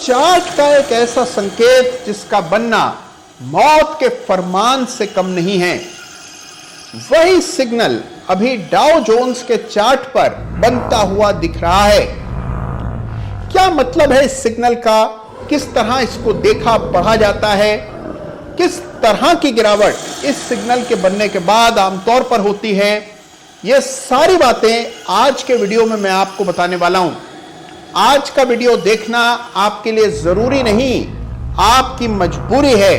Chart का एक ऐसा संकेत जिसका बनना मौत के फरमान से कम नहीं है, वही सिग्नल अभी डाउ जोन्स के चार्ट पर बनता हुआ दिख रहा है। क्या मतलब है इस सिग्नल का? किस तरह इसको देखा पढ़ा जाता है? किस तरह की गिरावट इस सिग्नल के बनने के बाद आमतौर पर होती है? ये सारी बातें आज के वीडियो में मैं आपको बताने वाला हूं। आज का वीडियो देखना आपके लिए जरूरी नहीं, आपकी मजबूरी है।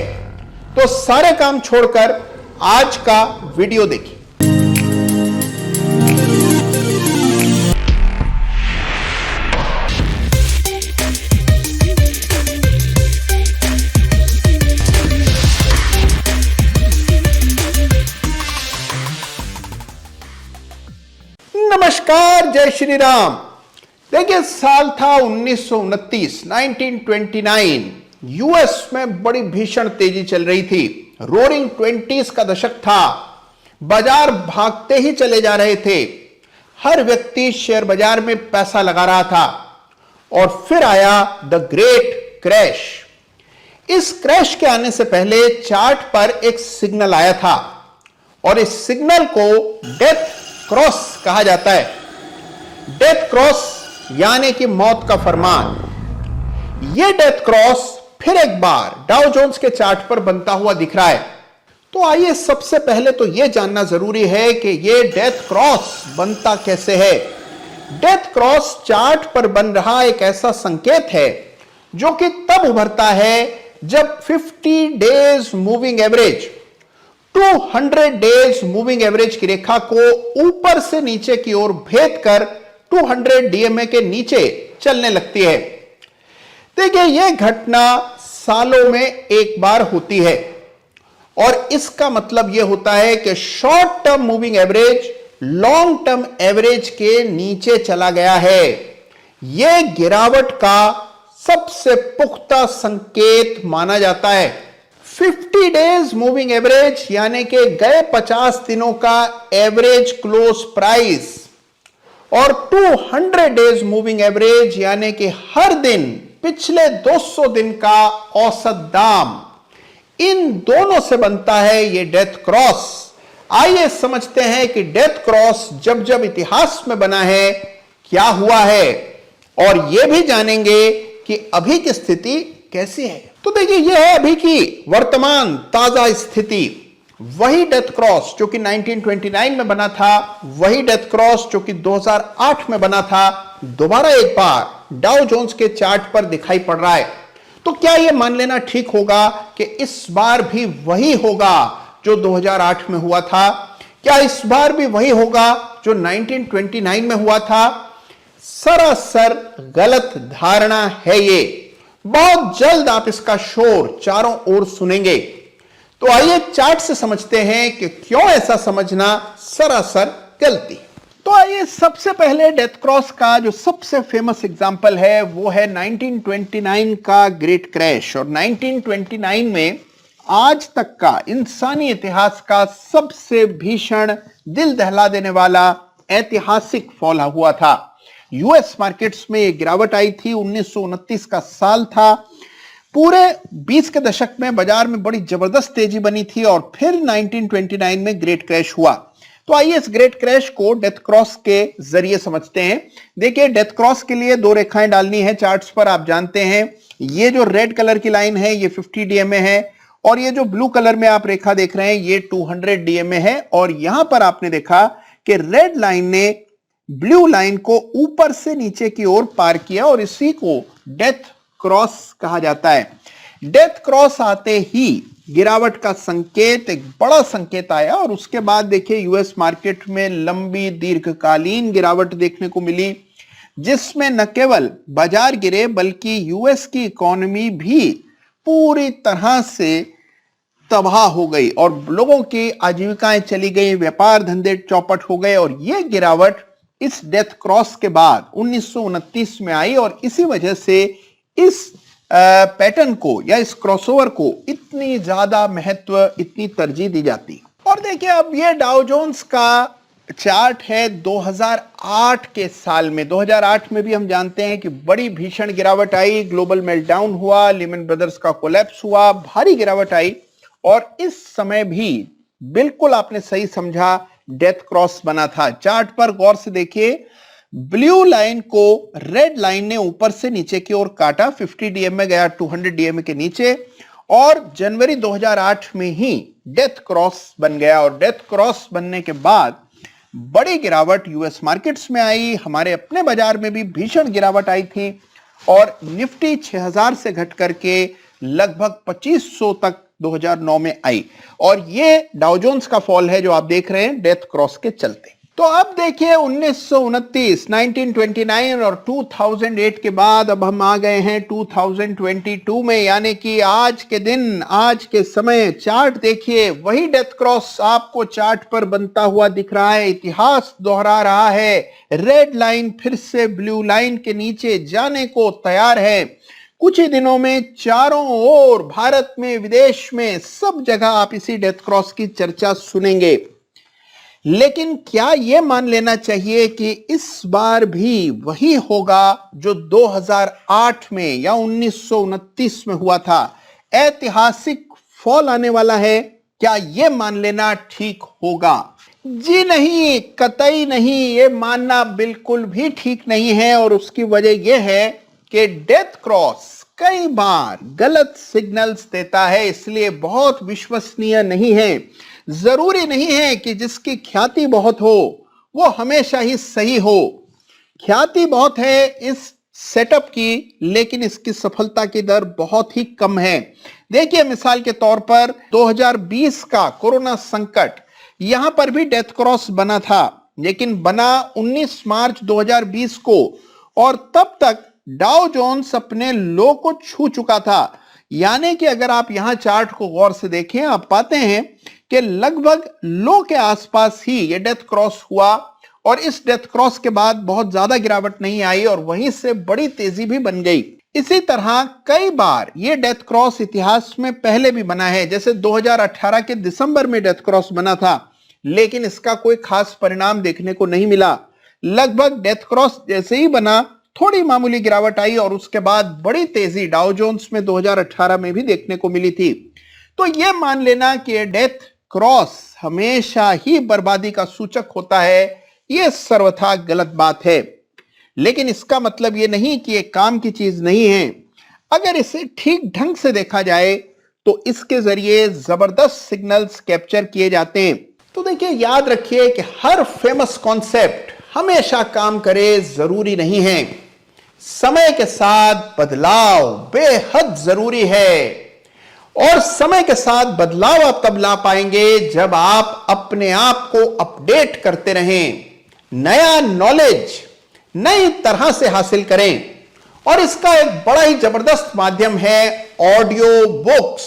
तो सारे काम छोड़कर आज का वीडियो देखिए। नमस्कार, जय श्री राम। देखिए, साल था 1929, 1929। यूएस में बड़ी भीषण तेजी चल रही थी। रोरिंग 20s का दशक था। बाजार भागते ही चले जा रहे थे। हर व्यक्ति शेयर बाजार में पैसा लगा रहा था। और फिर आया द ग्रेट क्रैश। इस क्रैश के आने से पहले चार्ट पर एक सिग्नल आया था और इस सिग्नल को डेथ क्रॉस कहा जाता है। डेथ क्रॉस यानी कि मौत का फरमान। यह डेथ क्रॉस फिर एक बार डाउ जोन्स के चार्ट पर बनता हुआ दिख रहा है। तो आइए सबसे पहले तो यह जानना जरूरी है कि यह डेथ क्रॉस बनता कैसे है। डेथ क्रॉस चार्ट पर बन रहा एक ऐसा संकेत है जो कि तब उभरता है जब 50 days moving average 200 days moving average की रेखा को ऊपर से नीचे की ओर भेद कर 200 डीएमए के नीचे चलने लगती है। देखिए, यह घटना सालों में एक बार होती है और इसका मतलब यह होता है कि short term moving average long term average के नीचे चला गया है। यह गिरावट का सबसे पुख्ता संकेत माना जाता है। 50 डेज मूविंग एवरेज यानी कि गए 50 दिनों का एवरेज क्लोज प्राइस और 200 डेज मूविंग एवरेज यानी कि हर दिन पिछले 200 दिन का औसत दाम, इन दोनों से बनता है ये डेथ क्रॉस। आइए समझते हैं कि डेथ क्रॉस जब जब इतिहास में बना है क्या हुआ है और यह भी जानेंगे कि अभी की स्थिति कैसी है। तो देखिए, यह है अभी की वर्तमान ताजा स्थिति। वही डेथ क्रॉस जो कि 1929 में बना था, वही डेथ क्रॉस जो कि 2008 में बना था, दोबारा एक बार डाउ जोन्स के चार्ट पर दिखाई पड़ रहा है। तो क्या यह मान लेना ठीक होगा कि इस बार भी वही होगा जो 2008 में हुआ था? क्या इस बार भी वही होगा जो 1929 में हुआ था? सरासर गलत धारणा है ये। बहुत जल्द आप इसका शोर चारों ओर सुनेंगे। तो आइए चार्ट से समझते हैं कि क्यों ऐसा समझना सरासर गलती। तो आइए सबसे पहले डेथ क्रॉस का जो सबसे फेमस एग्जांपल है वो है 1929 का ग्रेट क्रैश। और 1929 में आज तक का इंसानी इतिहास का सबसे भीषण, दिल दहला देने वाला ऐतिहासिक फॉल हुआ था। यूएस मार्केट्स में एक गिरावट आई थी। 1929 का साल था। पूरे 20 के दशक में बाजार में बड़ी जबरदस्त तेजी बनी थी और फिर 1929 में ग्रेट क्रैश हुआ। तो आइए इस ग्रेट क्रैश को डेथ क्रॉस के जरिए समझते हैं। देखिए, डेथ क्रॉस के लिए दो रेखाएं डालनी है चार्ट्स पर। आप जानते हैं ये जो रेड कलर की लाइन है ये 50 डीएमए है और ये जो ब्लू कलर में आप रेखा देख रहे हैं ये 200 डीएमए है। और यहां पर आपने देखा कि रेड लाइन ने ब्लू लाइन को ऊपर से नीचे की ओर पार किया और इसी को डेथ क्रॉस कहा जाता है। डेथ क्रॉस आते ही गिरावट का संकेत, एक बड़ा संकेत आया और उसके बाद देखिए यूएस मार्केट में लंबी दीर्घकालीन गिरावट देखने को मिली, जिसमें न केवल बाजार गिरे बल्कि यूएस की इकोनॉमी भी पूरी तरह से तबाह हो गई और लोगों की आजीविकाएं चली गई, व्यापार धंधे चौपट हो गए। और यह गिरावट इस डेथ क्रॉस के बाद 1929 में आई और इसी वजह से इस पैटर्न को या इस क्रॉसओवर को इतनी ज्यादा महत्व, इतनी तरजीह दी जाती। और देखिए, अब ये डाउ जोन्स का चार्ट है 2008 के साल में। 2008 में भी हम जानते हैं कि बड़ी भीषण गिरावट आई, ग्लोबल मेल्टडाउन हुआ, लिमन ब्रदर्स का कोलैप्स हुआ, भारी गिरावट आई। और इस समय भी बिल्कुल आपने सही समझा, डेथ क्रॉस बना था। चार्ट पर गौर से देखिए, ब्लू लाइन को रेड लाइन ने ऊपर से नीचे की ओर काटा, 50 डीएम में गया 200 डीएम के नीचे, और जनवरी 2008 में ही डेथ क्रॉस बन गया। और डेथ क्रॉस बनने के बाद बड़ी गिरावट यूएस मार्केट्स में आई, हमारे अपने बाजार में भी भीषण गिरावट आई थी, और निफ्टी 6000 से घट करके लगभग 2500 तक 2009 में आई। और ये डाउ जोन्स का फॉल है जो आप देख रहे हैं डेथ क्रॉस के चलते। तो अब देखिए 1929 और 2008 के बाद अब हम आ गए हैं 2022 में, यानी कि आज के दिन, आज के समय। चार्ट देखिए, वही डेथ क्रॉस आपको चार्ट पर बनता हुआ दिख रहा है, इतिहास दोहरा रहा है। रेड लाइन फिर से ब्लू लाइन के नीचे जाने को तैयार है। कुछ ही दिनों में चारों ओर, भारत में, विदेश में, सब जगह आप इसी डेथ क्रॉस की चर्चा सुनेंगे। लेकिन क्या यह मान लेना चाहिए कि इस बार भी वही होगा जो 2008 में या 1929 में हुआ था? ऐतिहासिक फॉल आने वाला है, क्या यह मान लेना ठीक होगा? जी नहीं, कतई नहीं, यह मानना बिल्कुल भी ठीक नहीं है। और उसकी वजह यह है कि डेथ क्रॉस कई बार गलत सिग्नल्स देता है, इसलिए बहुत विश्वसनीय नहीं है। जरूरी नहीं है कि जिसकी ख्याति बहुत हो वो हमेशा ही सही हो। ख्याति बहुत है इस सेटअप की, लेकिन इसकी सफलता की दर बहुत ही कम है। देखिए, मिसाल के तौर पर 2020 का कोरोना संकट, यहां पर भी डेथ क्रॉस बना था, लेकिन बना 19 मार्च 2020 को, और तब तक डाउ जोन्स अपने लो को छू चुका था। यानी कि अगर आप यहां चार्ट को गौर से देखें, आप पाते हैं कि लगभग लो के आसपास ही ये डेथ क्रॉस हुआ, और इस डेथ क्रॉस के बाद बहुत ज्यादा गिरावट नहीं आई, और वहीं से बड़ी तेजी भी बन गई। इसी तरह कई बार ये डेथ क्रॉस इतिहास में पहले भी बना है, जैसे 2018 के दिसंबर में डेथ क्रॉस बना था, लेकिन इसका कोई खास परिणाम देखने को नहीं मिला। लगभग डेथ क्रॉस जैसे ही बना, थोड़ी मामूली गिरावट आई, और उसके बाद बड़ी तेजी डाउ जोन्स में 2018 में भी देखने को मिली थी। तो यह मान लेना कि डेथ क्रॉस हमेशा ही बर्बादी का सूचक होता है, यह सर्वथा गलत बात है। लेकिन इसका मतलब यह नहीं कि यह काम की चीज नहीं है। अगर इसे ठीक ढंग से देखा जाए तो इसके जरिए जबरदस्त सिग्नल्स कैप्चर किए जाते हैं। तो देखिए, याद रखिए कि हर फेमस कॉन्सेप्ट हमेशा काम करे जरूरी नहीं है। समय के साथ बदलाव बेहद जरूरी है, और समय के साथ बदलाव आप तब ला पाएंगे जब आप अपने आप को अपडेट करते रहें, नया नॉलेज नई तरह से हासिल करें। और इसका एक बड़ा ही जबरदस्त माध्यम है ऑडियो बुक्स।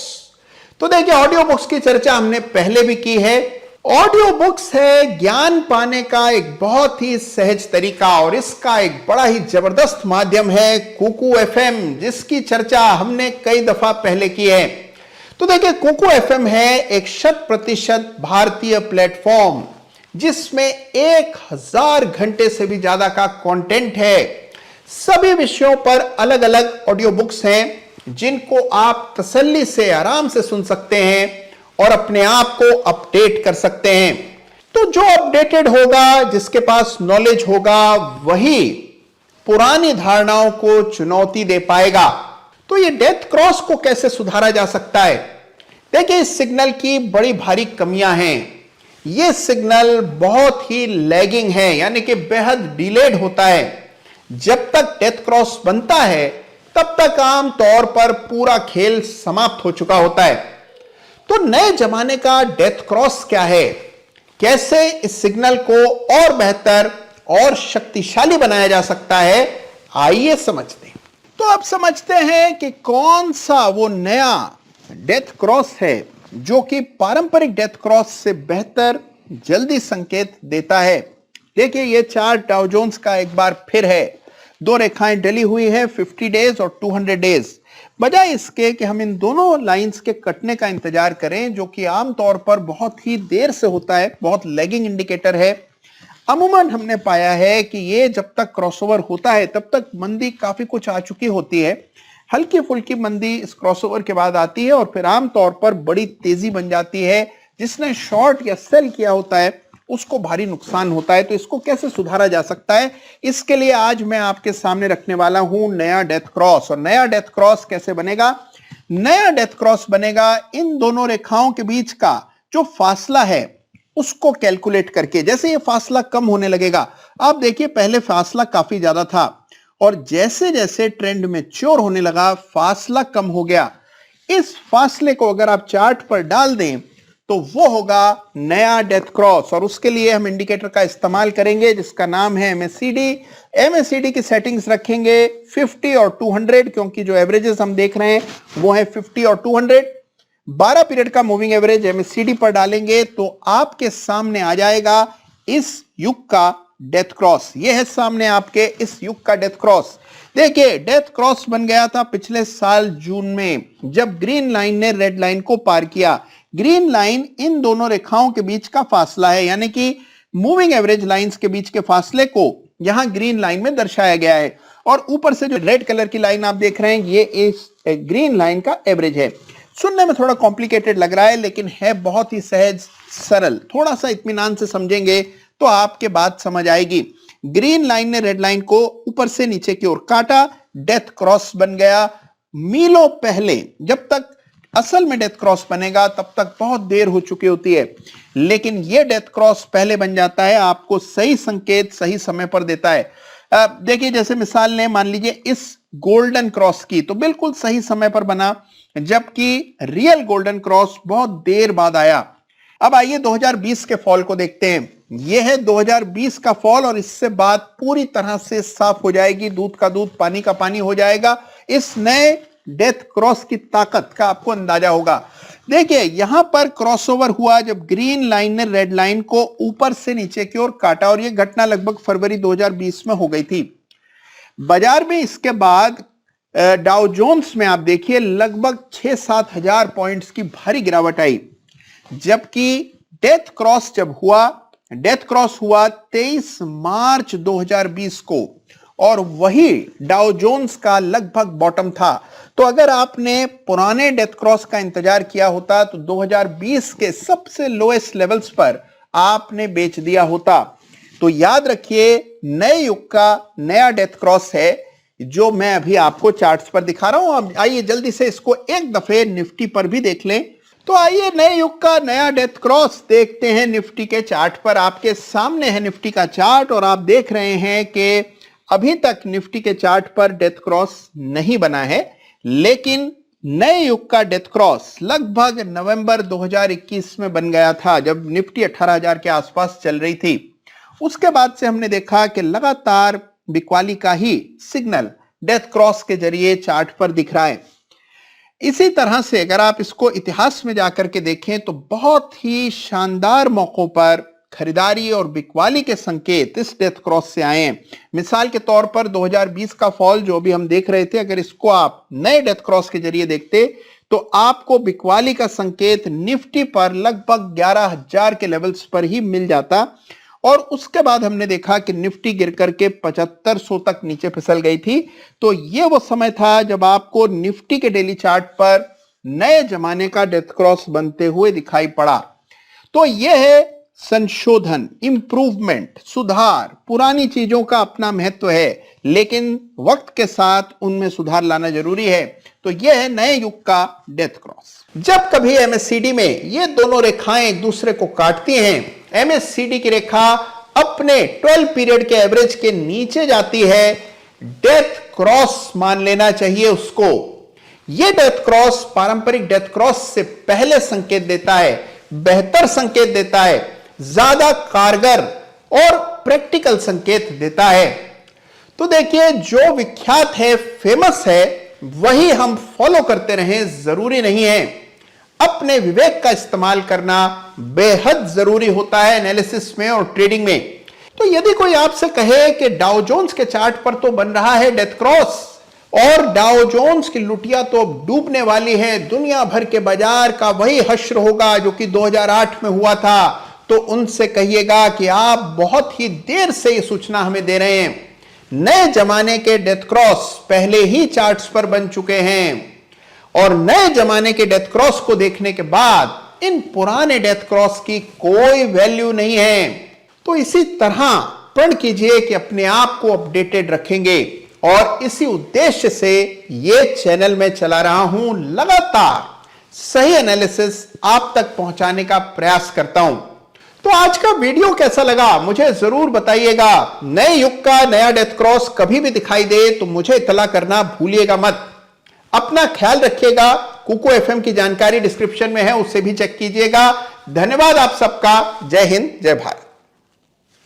तो देखिए, ऑडियो बुक्स की चर्चा हमने पहले भी की है। ऑडियो बुक्स है ज्ञान पाने का एक बहुत ही सहज तरीका, और इसका एक बड़ा ही जबरदस्त माध्यम है कुकू एफएम, जिसकी चर्चा हमने कई दफा पहले की है। तो देखिए, कुकू एफएम है एक 100% भारतीय प्लेटफॉर्म, जिसमें 1000 घंटे से भी ज्यादा का कंटेंट है। सभी विषयों पर अलग अलग ऑडियो बुक्स हैं, जिनको आप तसल्ली से आराम से सुन सकते हैं और अपने आप को अपडेट कर सकते हैं। तो जो अपडेटेड होगा, जिसके पास नॉलेज होगा, वही पुरानी धारणाओं को चुनौती दे पाएगा। तो ये डेथ क्रॉस को कैसे सुधारा जा सकता है? देखिए, इस सिग्नल की बड़ी भारी कमियां हैं। यह सिग्नल बहुत ही लैगिंग है, यानी कि बेहद डिलेड होता है। जब तक डेथ क्रॉस बनता है, तब तक आम तौर पर पूरा खेल समाप्त हो चुका होता है। तो नए जमाने का डेथ क्रॉस क्या है? कैसे इस सिग्नल को और बेहतर और शक्तिशाली बनाया जा सकता है? आइए समझते हैं। तो अब समझते हैं कि कौन सा वो नया डेथ क्रॉस है जो कि पारंपरिक डेथ क्रॉस से बेहतर जल्दी संकेत देता है। देखिए, ये चार्ट डाउ जोन्स का एक बार फिर है। दो रेखाएं डली हुई है, 50 डेज और 200 डेज। बजाय इसके कि हम इन दोनों लाइंस के कटने का इंतजार करें, जो कि आमतौर पर बहुत ही देर से होता है, बहुत लैगिंग इंडिकेटर है, अमूमन हमने पाया है कि ये जब तक क्रॉसओवर होता है तब तक मंदी काफी कुछ आ चुकी होती है। हल्की फुल्की मंदी इस क्रॉसओवर के बाद आती है और फिर आमतौर पर बड़ी तेजी बन जाती है। जिसने शॉर्ट या सेल किया होता है उसको भारी नुकसान होता है। तो इसको कैसे सुधारा जा सकता है, इसके लिए आज मैं आपके सामने रखने वाला हूं नया डेथ क्रॉस। और नया डेथ क्रॉस कैसे बनेगा? नया डेथ क्रॉस बनेगा इन दोनों रेखाओं के बीच का जो फासला है उसको कैलकुलेट करके। जैसे ये फासला कम होने लगेगा, आप देखिए पहले फासला काफी ज्यादा था और जैसे जैसे ट्रेंड मैच्योर होने लगा फासला कम हो गया। इस फासले को अगर आप चार्ट पर डाल दें तो वो होगा नया डेथ क्रॉस। और उसके लिए हम इंडिकेटर का इस्तेमाल करेंगे जिसका नाम है MACD। MACD की सेटिंग्स रखेंगे 50 और 200, क्योंकि जो एवरेजेस हम देख रहे हैं वो है 50 और 200। 12 पीरियड का मूविंग एवरेज MACD पर डालेंगे तो आपके सामने आ जाएगा इस युग का डेथ क्रॉस। ये है सामने आपके इस युग का डेथ क्रॉस। देखिए डेथ क्रॉस बन गया था पिछले साल जून में, जब ग्रीन लाइन ने रेड लाइन को पार किया। ग्रीन लाइन इन दोनों रेखाओं के बीच का फासला है, यानी कि मूविंग एवरेज लाइंस के बीच के फासले को यहां ग्रीन लाइन में दर्शाया गया है। और ऊपर से जो रेड कलर की लाइन आप देख रहे हैं ये इस ग्रीन लाइन का एवरेज है। सुनने में थोड़ा कॉम्प्लिकेटेड लग रहा है लेकिन है बहुत ही सहज सरल। थोड़ा सा इत्मीनान से समझेंगे तो आपके बात समझ आएगी। ग्रीन लाइन ने रेड लाइन को ऊपर से नीचे की ओर काटा, डेथ क्रॉस बन गया। मीलों पहले, जब तक असल में डेथ क्रॉस बनेगा तब तक बहुत देर हो चुकी होती है, लेकिन यह डेथ क्रॉस पहले बन जाता है, आपको सही संकेत सही समय पर देता है। देखिए जैसे मिसाल ने मान लीजिए इस गोल्डन क्रॉस की, तो बिल्कुल सही समय पर बना, जबकि रियल गोल्डन क्रॉस बहुत देर बाद आया। अब आइए 2020 के फॉल को देखते हैं। यह है 2020 का फॉल और इससे बात पूरी तरह से साफ हो जाएगी, दूध का दूध पानी का पानी हो जाएगा। इस नए डेथ क्रॉस की ताकत का आपको अंदाजा होगा। देखिए यहां पर क्रॉसओवर हुआ जब ग्रीन लाइन ने रेड लाइन को ऊपर से नीचे की ओर काटा और यह घटना लगभग फरवरी 2020 में हो गई थी। बाजार में इसके बाद डाउ जोन्स में आप देखिए लगभग 6-7 हजार पॉइंट्स की भारी गिरावट आई। जबकि डेथ क्रॉस जब हुआ, डेथ क्रॉस हुआ 23 मार्च 2020 को और वही डाउ जोन्स का लगभग बॉटम था। तो अगर आपने पुराने डेथ क्रॉस का इंतजार किया होता तो 2020 के सबसे लोएस्ट लेवल्स पर आपने बेच दिया होता। तो याद रखिए नए युग का नया डेथ क्रॉस है जो मैं अभी आपको चार्ट्स पर दिखा रहा हूं। अब आइए जल्दी से इसको एक दफे निफ्टी पर भी देख लें। तो आइए नए युग का नया डेथ क्रॉस देखते हैं निफ्टी के चार्ट पर। आपके सामने है निफ्टी का चार्ट और आप देख रहे हैं कि अभी तक निफ्टी के चार्ट पर डेथ क्रॉस नहीं बना है, लेकिन नए युग का डेथ क्रॉस लगभग नवंबर 2021 में बन गया था, जब निफ्टी 18,000 के आसपास चल रही थी। उसके बाद से हमने देखा कि लगातार बिकवाली का ही सिग्नल डेथ क्रॉस के जरिए चार्ट पर दिख रहा है। इसी तरह से अगर आप इसको इतिहास में जाकर के देखें तो बहुत ही शानदार मौकों पर खरीदारी और बिकवाली के संकेत इस डेथ क्रॉस से आए हैं। मिसाल के तौर पर 2020 का फॉल जो भी हम देख रहे थे, अगर इसको आप नए डेथ क्रॉस के जरिए देखते तो आपको बिकवाली का संकेत निफ्टी पर लगभग 11,000 के लेवल्स पर ही मिल जाता। और उसके बाद हमने देखा कि निफ्टी गिर करके 7500 तक नीचे फिसल गई थी। तो ये वो समय था जब आपको निफ्टी के डेली चार्ट पर नए जमाने का डेथ क्रॉस बनते हुए दिखाई पड़ा। तो यह है संशोधन, इंप्रूवमेंट, सुधार। पुरानी चीजों का अपना महत्व है, लेकिन वक्त के साथ उनमें सुधार लाना जरूरी है। तो यह है नए युग का डेथ क्रॉस। जब कभी MACD में ये दोनों रेखाएं एक दूसरे को काटती हैं, MACD की रेखा अपने 12 पीरियड के एवरेज के नीचे जाती है, डेथ क्रॉस मान लेना चाहिए उसको। यह डेथ क्रॉस पारंपरिक डेथ क्रॉस से पहले संकेत देता है, बेहतर संकेत देता है, ज्यादा कारगर और प्रैक्टिकल संकेत देता है। तो देखिए जो विख्यात है, फेमस है, वही हम फॉलो करते रहें जरूरी नहीं है। अपने विवेक का इस्तेमाल करना बेहद जरूरी होता है एनालिसिस में और ट्रेडिंग में। तो यदि कोई आपसे कहे कि डाउ जोन्स के चार्ट पर तो बन रहा है डेथ क्रॉस और डाउ जोन्स की लुटिया तो अब डूबने वाली है, दुनिया भर के बाजार का वही हश्र होगा जो कि 2008 में हुआ था, तो उनसे कहिएगा कि आप बहुत ही देर से ये सूचना हमें दे रहे हैं। नए जमाने के डेथ क्रॉस पहले ही चार्ट्स पर बन चुके हैं और नए जमाने के डेथ क्रॉस को देखने के बाद इन पुराने डेथ क्रॉस की कोई वैल्यू नहीं है। तो इसी तरह प्रण कीजिए कि अपने आप को अपडेटेड रखेंगे और इसी उद्देश्य से यह चैनल मैं चला रहा हूं। लगातार सही एनालिसिस आप तक पहुंचाने का प्रयास करता हूं। तो आज का वीडियो कैसा लगा मुझे जरूर बताइएगा। नए युग का नया डेथ क्रॉस कभी भी दिखाई दे तो मुझे इत्तला करना भूलिएगा मत। अपना ख्याल रखिएगा। कुकू एफएम की जानकारी डिस्क्रिप्शन में है, उससे भी चेक कीजिएगा। धन्यवाद आप सबका। जय हिंद, जय भारत।